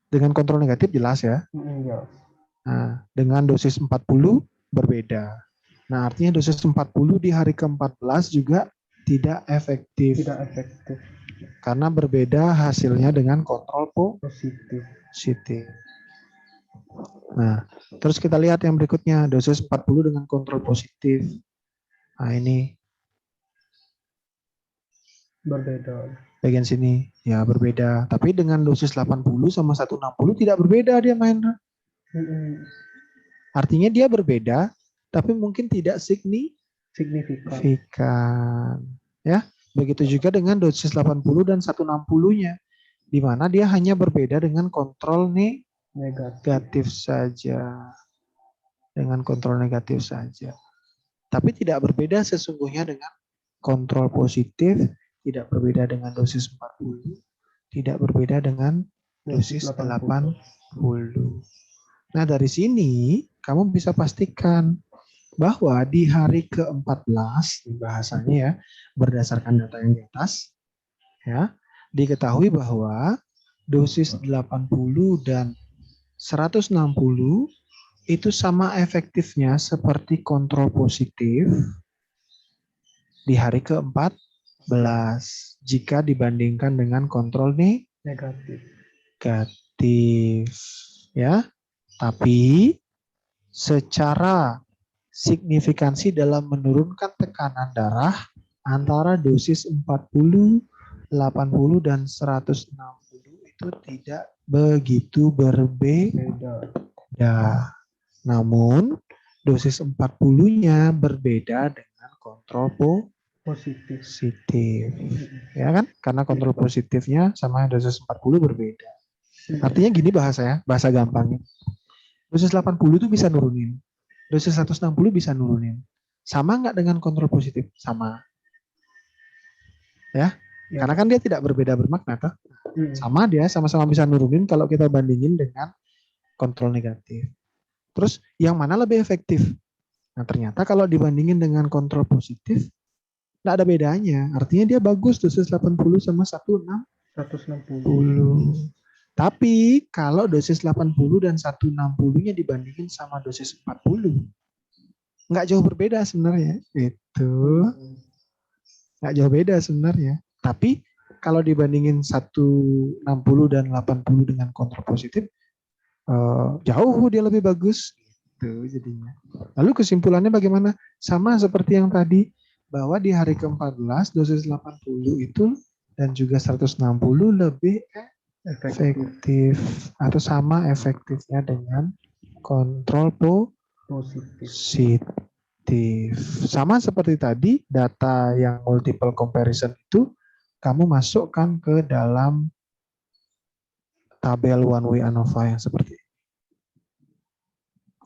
Dengan kontrol negatif jelas ya. Nah, dengan dosis 40 berbeda. Nah, artinya dosis 40 di hari ke-14 juga tidak efektif. Karena berbeda hasilnya dengan kontrol positif. Nah, terus kita lihat yang berikutnya, dosis 40 dengan kontrol positif. Nah, ini
berbeda.
Bagian sini, ya berbeda. Tapi dengan dosis 80 sama 160 tidak berbeda dia, Mahendra. Artinya dia berbeda, tapi mungkin tidak signifikan. Ya, begitu juga dengan dosis 80 dan 160-nya. Di mana dia hanya berbeda dengan kontrol negatif saja. Dengan kontrol negatif saja. Tapi tidak berbeda sesungguhnya dengan kontrol positif, tidak berbeda dengan dosis 40, tidak berbeda dengan dosis 80. Nah, dari sini kamu bisa pastikan bahwa di hari ke-14, bahasanya ya, berdasarkan data yang di atas, ya, diketahui bahwa dosis 80 dan 160 itu sama efektifnya seperti kontrol positif di hari ke-14 jika dibandingkan dengan kontrol negatif. Ya. Tapi secara signifikansi dalam menurunkan tekanan darah antara dosis 40, 80 dan 160 itu tidak begitu berbeda. Namun dosis 40-nya berbeda dengan kontrol positif. Ya kan? Karena kontrol positifnya sama dosis 40 berbeda. Artinya gini bahasa gampangnya. Dosis 80 itu bisa nurunin. Dosis 160 bisa nurunin. Sama nggak dengan kontrol positif? Sama. Ya? Karena kan dia tidak berbeda bermakna, toh? Sama dia, sama-sama bisa nurunin kalau kita bandingin dengan kontrol negatif. Terus yang mana lebih efektif? Nah, ternyata kalau dibandingin dengan kontrol positif, Nggak ada bedanya. Artinya dia bagus dosis 80 sama 160.
160.
Tapi kalau dosis 80 dan 160-nya dibandingin sama dosis 40, nggak jauh berbeda sebenarnya. Itu nggak jauh beda sebenarnya. Tapi kalau dibandingin 160 dan 80 dengan kontrol positif, jauh dia lebih bagus. Gitu jadinya. Lalu kesimpulannya bagaimana? Sama seperti yang tadi, bahwa di hari ke-14 dosis 80 itu dan juga 160 lebih efektif atau sama efektifnya dengan kontrol positif. Sama seperti tadi, data yang multiple comparison itu kamu masukkan ke dalam tabel one way ANOVA yang seperti ini.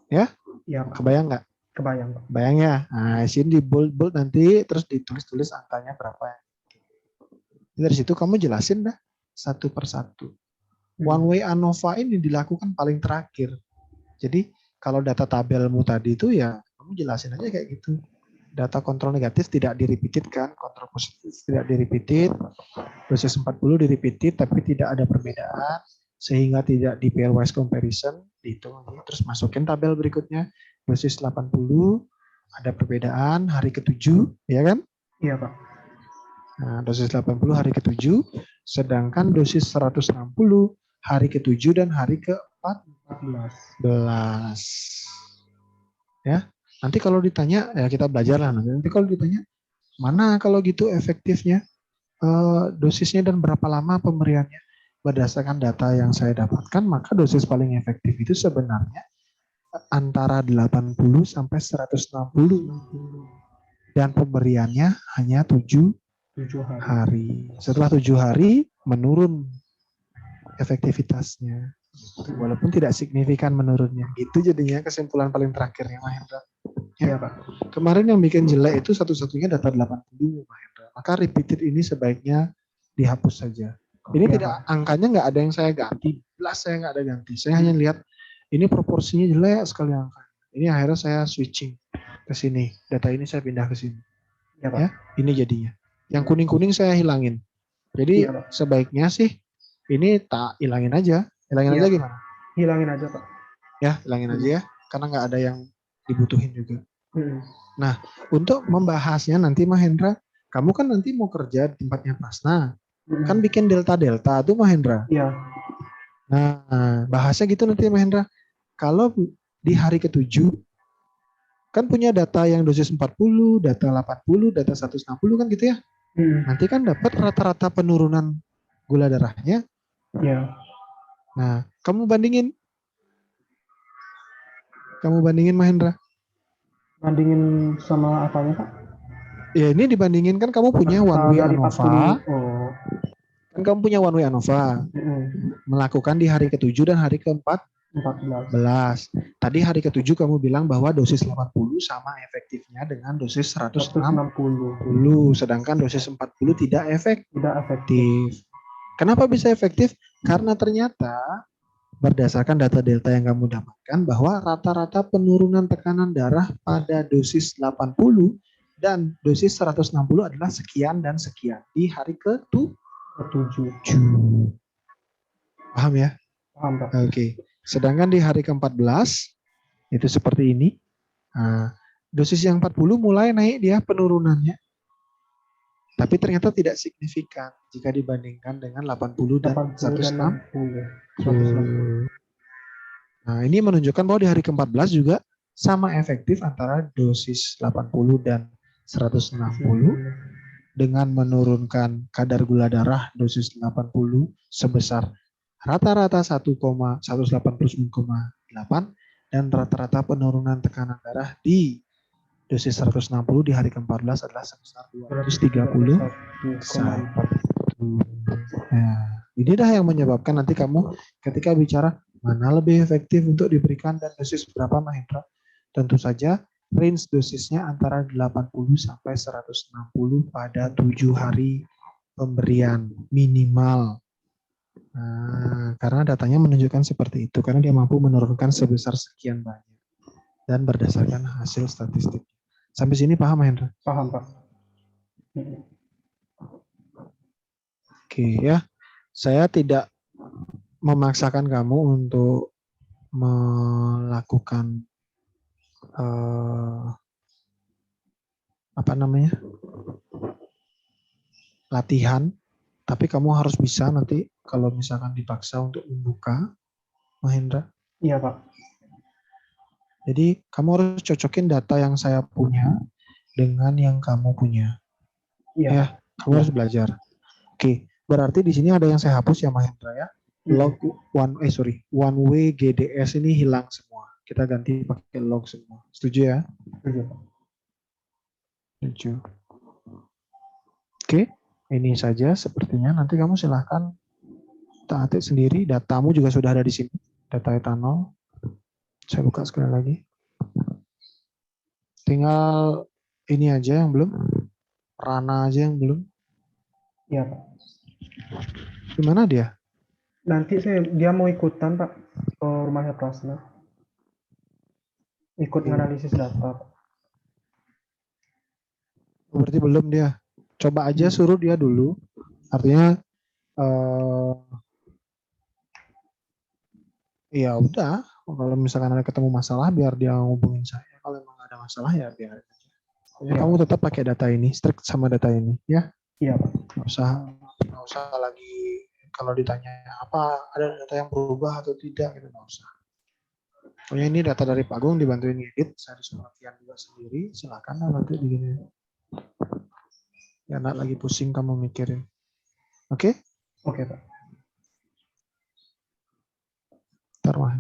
Ya?
Ya, Pak.
Kebayang nggak?
Kebayang, Pak.
Bayang ya. Nah, sini di bold nanti terus ditulis-tulis angkanya berapa. Dari situ kamu jelasin dah satu persatu. One way ANOVA ini dilakukan paling terakhir. Jadi kalau data tabelmu tadi itu ya kamu jelasin aja kayak gitu. Data kontrol negatif tidak di-repeated kan, kontrol positif tidak di-repeated, dosis 40 di-repeated tapi tidak ada perbedaan sehingga tidak di pairwise comparison, dihitung lagi terus masukin tabel berikutnya. Dosis 80 ada perbedaan hari ke-7, ya kan?
Iya, Pak.
Nah, dosis 80 hari ke-7, sedangkan dosis 160 hari ke-7 dan hari ke-14. Ya, nanti kalau ditanya, ya kita belajar lah. Nanti kalau ditanya, mana kalau gitu efektifnya, dosisnya dan berapa lama pemberiannya? Berdasarkan data yang saya dapatkan, maka dosis paling efektif itu sebenarnya antara 80 sampai 160. Dan pemberiannya hanya 7 hari. Setelah 7 hari menurun efektivitasnya. Walaupun tidak signifikan menurunnya. Gitu jadinya kesimpulan paling terakhirnya, Mahendra. Ya, Pak. Kemarin yang bikin jelek itu satu-satunya data 80, Mahendra. Maka repeated ini sebaiknya dihapus saja. Ini
Ya,
tidak, angkanya nggak ada yang saya ganti. Belas saya nggak ada ganti. Saya hanya lihat ini proporsinya jelek sekali angka. Ini akhirnya saya switching ke sini. Data ini saya pindah ke sini.
Ya, Pak.
Ya, ini jadinya. Yang kuning-kuning saya hilangin. Jadi
Ya, Pak.
sebaiknya sih ini tak hilangin aja. Hilangin
Ya,
aja gimana?
hilangin aja, Pak.
Ya, hilangin aja ya. Karena nggak ada yang dibutuhin juga. Nah, untuk membahasnya nanti Mahendra, kamu kan nanti mau kerja di tempatnya Prasna. Kan bikin delta-delta tuh Mahendra.
Iya.
Nah, bahasnya gitu nanti Mahendra. Kalau di hari ke-7 kan punya data yang dosis 40, data 80, data 160 kan gitu ya. Nanti kan dapat rata-rata penurunan gula darahnya.
Iya.
Nah, kamu bandingin Mahendra.
Bandingin sama apanya, Pak?
Ya ini dibandingin kan kamu punya one way ANOVA. Kan kamu punya one way ANOVA. Melakukan di hari ke-7 dan hari ke-14. Tadi hari ke-7 kamu bilang bahwa dosis 80 sama efektifnya dengan dosis 160. Sedangkan dosis 40 tidak efektif. Kenapa bisa efektif? Karena ternyata berdasarkan data delta yang kamu dapatkan bahwa rata-rata penurunan tekanan darah pada dosis 80 dan dosis 160 adalah sekian dan sekian di hari ke-7. Paham ya?
Paham, Pak.
Oke. Sedangkan di hari ke-14 itu seperti ini. Nah, dosis yang 40 mulai naik dia penurunannya. Tapi ternyata tidak signifikan jika dibandingkan dengan 80 dan 160. Nah, ini menunjukkan bahwa di hari ke-14 juga sama efektif antara dosis 80 dan 160 dengan menurunkan kadar gula darah dosis 80 sebesar rata-rata 1,189,8 dan rata-rata penurunan tekanan darah di dosis 160 di hari ke-14 adalah sebesar 231. Nah, ini dah yang menyebabkan nanti kamu ketika bicara mana lebih efektif untuk diberikan dan dosis berapa Mahendra. Tentu saja range dosisnya antara 80 sampai 160 pada 7 hari pemberian minimal. Nah, karena datanya menunjukkan seperti itu, karena dia mampu menurunkan sebesar sekian banyak dan berdasarkan hasil statistik. Sampai sini paham Mahendra?
Paham, Pak. Mm.
Oke ya. Saya tidak memaksakan kamu untuk melakukan apa namanya, latihan, tapi kamu harus bisa nanti kalau misalkan dipaksa untuk membuka, Mahendra.
Iya, Pak.
Jadi kamu harus cocokin data yang saya punya dengan yang kamu punya.
Iya,
Ya,
Pak.
kamu harus belajar. Oke, berarti di sini ada yang saya hapus ya, Mahendra ya. Log one way GDS ini hilang semua. Kita ganti pakai log semua. Setuju ya?
Setuju, Pak.
Setuju. Oke, ini saja sepertinya. Nanti kamu silahkan taati sendiri. Datamu juga sudah ada di sini. Data etanol. Saya buka sekali lagi. Tinggal ini aja yang belum. Rana aja yang belum.
Iya, Pak.
Gimana dia?
Nanti dia mau ikutan, Pak, ke rumahnya Prasna. Ikut nganalisis data, Pak.
Berarti belum dia. Coba aja suruh dia dulu. Artinya ya udah. Kalau misalkan ada ketemu masalah, biar dia ngubungin saya. Kalau emang ada masalah ya biar aja. Ya, kamu tetap pakai data ini, strict sama data ini, ya.
Iya, Pak.
Nggak usah lagi kalau ditanya apa ada data yang berubah atau tidak, gitu nggak usah. Pokoknya ini data dari Pak Agung dibantuin ngedit, saya disuruh latihan juga sendiri, silakan lah nanti begini. Ya nggak lagi pusing kamu mikirin. Oke?
Oke, Pak.
Taruh.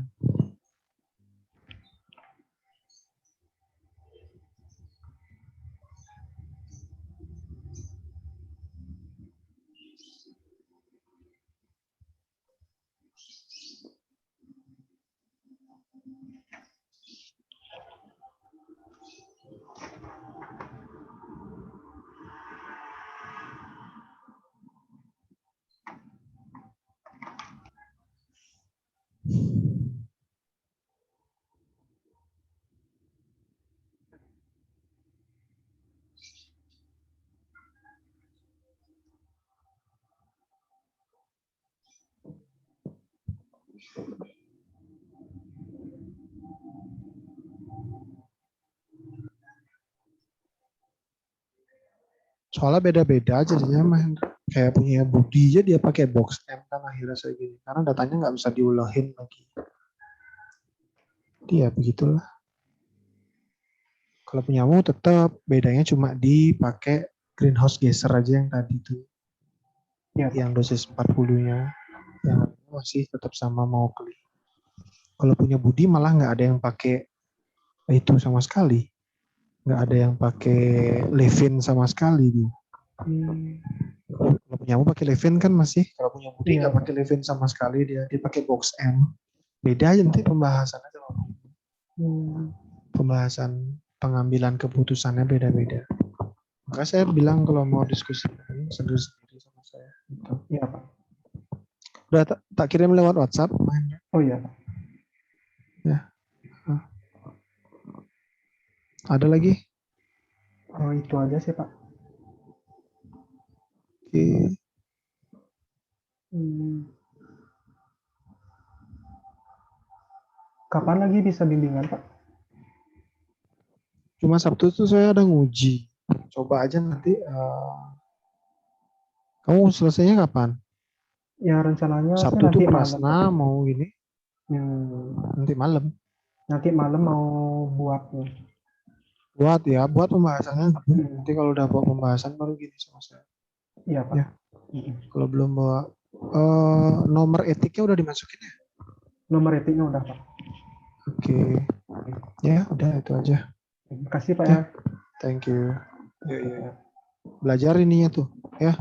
Soalnya beda-beda jadinya mah kayak punya Budi aja dia pakai box M kan akhirnya saya gini karena datanya nggak bisa diulangi lagi. Dia begitulah. Kalau punyamu tetap bedanya cuma dipakai greenhouse geyser aja yang tadi itu.
Ya,
yang dosis 40-nya yang masih tetap sama mau klik. Kalau punya Budi malah nggak ada yang pakai itu sama sekali. Nggak ada yang pakai Levin sama sekali dia. Kalau punya pakai Levin kan masih, kalau punya Budi nggak pakai Levin sama sekali, dia pakai box M. Beda aja nanti pembahasannya sama pembahasan pengambilan keputusannya beda-beda. Maka saya bilang kalau mau diskusi sendiri sama saya. Gitu.
Iya, Pak.
Udah tak kirim lewat WhatsApp.
Oh iya, Pak.
Ya. Ada lagi?
Oh, itu aja sih, Pak.
Oke.
Kapan lagi bisa bimbingan, Pak?
Cuma Sabtu itu saya ada nguji. Coba aja nanti. Kamu selesainya kapan?
Ya rencananya
Sabtu
nanti
tuh Prasna
malam.
mau ini. Nanti malam.
Nanti malam mau buat nih.
Buat pembahasannya. Nanti kalau udah bawa pembahasan baru gini sama saya.
Iya, Pak.
Ya. Kalau belum bawa nomor etiknya udah dimasukin ya?
Nomor etiknya udah, Pak.
Oke. Ya, udah itu aja.
Terima kasih, Pak ya.
Thank you. Ya. Belajar ininya tuh, ya.